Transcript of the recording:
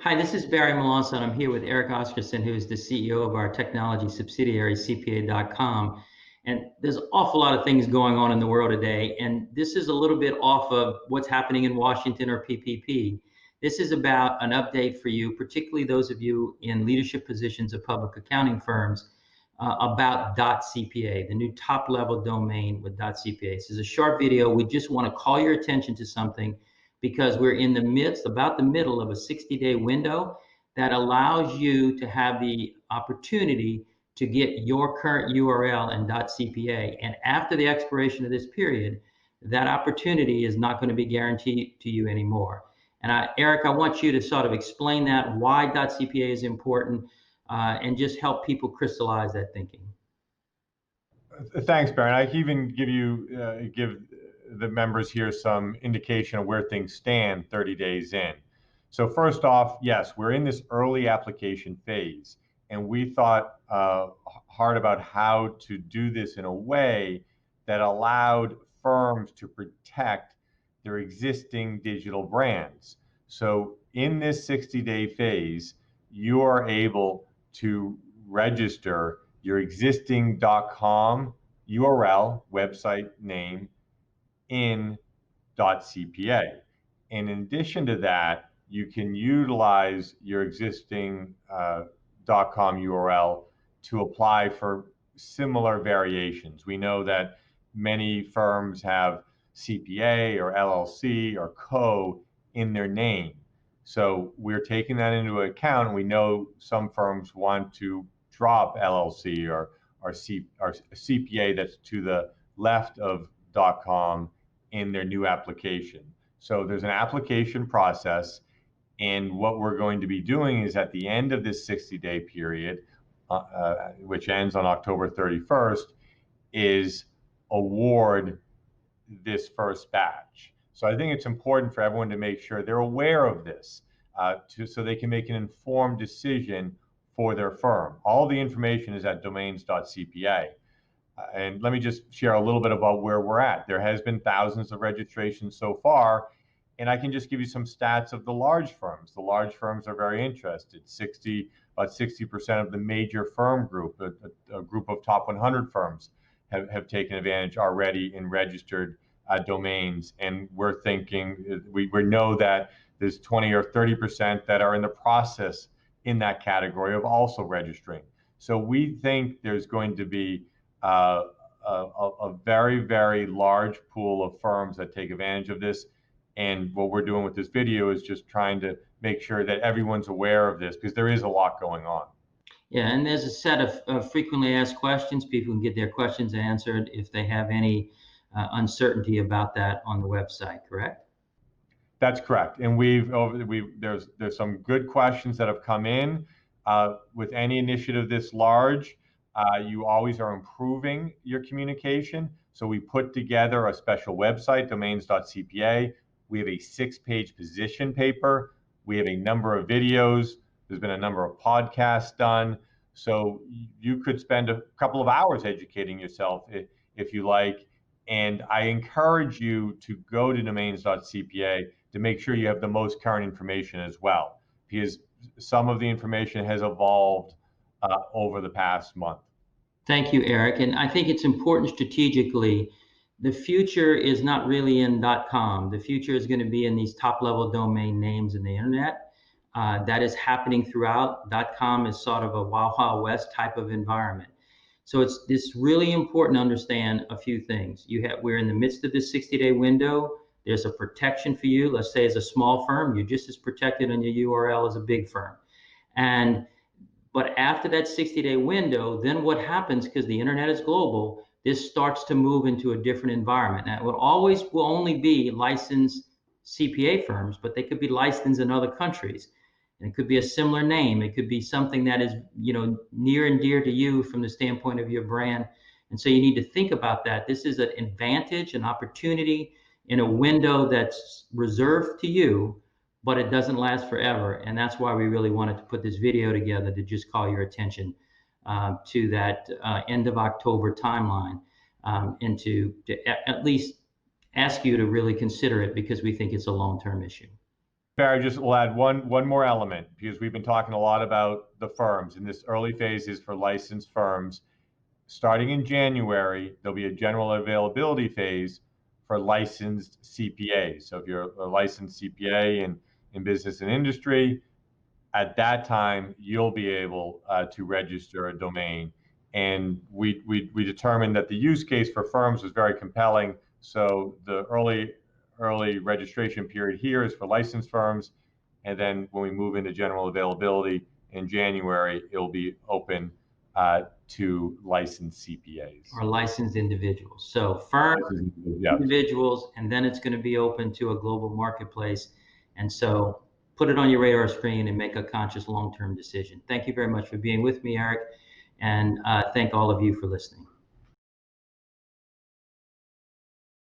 Hi, this is Barry Malonzo, and I'm here with Eric Oscarson, who is the CEO of our technology subsidiary, CPA.com. And there's an awful lot of things going on in the world today, and this is a little bit off of what's happening in Washington or PPP. This is about an update for you, particularly those of you in leadership positions of public accounting firms, about .cpa, the new top-level domain with .cpa. This is a short video. We just want to call your attention to something because we're in the midst, about the middle of a 60-day window that allows you to have the opportunity to get your current URL and .cpa. And after the expiration of this period, that opportunity is not going to be guaranteed to you anymore. And Eric, I want you to sort of explain that, why .cpa is important, and just help people crystallize that thinking. Thanks, Baron. I can even give the members here some indication of where things stand 30 days in. So first off, yes, we're in this early application phase, and we thought hard about how to do this in a way that allowed firms to protect their existing digital brands. So in this 60-day phase, you are able to register your existing .com URL, website name, in .cpa. And in addition to that, you can utilize your existing .com URL to apply for similar variations. We know that many firms have CPA or LLC or Co in their name. So we're taking that into account. We know some firms want to drop LLC or CPA that's to the left of .com in their new application. So there's an application process, and what we're going to be doing is at the end of this 60-day period, which ends on October 31st, is award this first batch. So I think it's important for everyone to make sure they're aware of this, so they can make an informed decision for their firm. All the information is at domains.cpa. And let me just share a little bit about where we're at. There has been thousands of registrations so far, and I can just give you some stats of the large firms. The large firms are very interested. About 60% of the major firm group, a group of top 100 firms, have taken advantage already and registered domains. And we're thinking, we know that there's 20 or 30% that are in the process in that category of also registering. So we think there's going to be a very, very large pool of firms that take advantage of this. And what we're doing with this video is just trying to make sure that everyone's aware of this, because there is a lot going on. Yeah, and there's a set of frequently asked questions. People can get their questions answered if they have any uncertainty about that on the website, correct? That's correct. And there's some good questions that have come in. With any initiative this large, you always are improving your communication. So we put together a special website, domains.cpa. We have a 6-page position paper. We have a number of videos. There's been a number of podcasts done. So you could spend a couple of hours educating yourself if you like. And I encourage you to go to domains.cpa to make sure you have the most current information as well, because some of the information has evolved over the past month. Thank you, Eric. And I think it's important strategically. The future is not really in .com. The future is going to be in these top-level domain names in the internet. That is happening throughout. .com is sort of a Wild Wild West type of environment. So it's really important to understand a few things. We're in the midst of this 60-day window. There's a protection for you. Let's say as a small firm, you're just as protected on your URL as a big firm. But after that 60-day window, then what happens, because the internet is global, this starts to move into a different environment. Now, it will only be licensed CPA firms, but they could be licensed in other countries. And it could be a similar name. It could be something that is, near and dear to you from the standpoint of your brand. And so you need to think about that. This is an advantage, an opportunity in a window that's reserved to you, but it doesn't last forever. And that's why we really wanted to put this video together, to just call your attention to that end of October timeline, and to at least ask you to really consider it, because we think it's a long-term issue. Barry, just will add one more element, because we've been talking a lot about the firms, and this early phase is for licensed firms. Starting in January, there'll be a general availability phase for licensed CPAs. So if you're a licensed CPA in business and industry, at that time you'll be able to register a domain. And we determined that the use case for firms was very compelling. So the early registration period here is for licensed firms, and then when we move into general availability in January, it will be open to licensed CPAs. Or licensed individuals. So firms, Yeah. individuals, and then it's going to be open to a global marketplace. And so put it on your radar screen and make a conscious long-term decision. Thank you very much for being with me, Eric, and thank all of you for listening.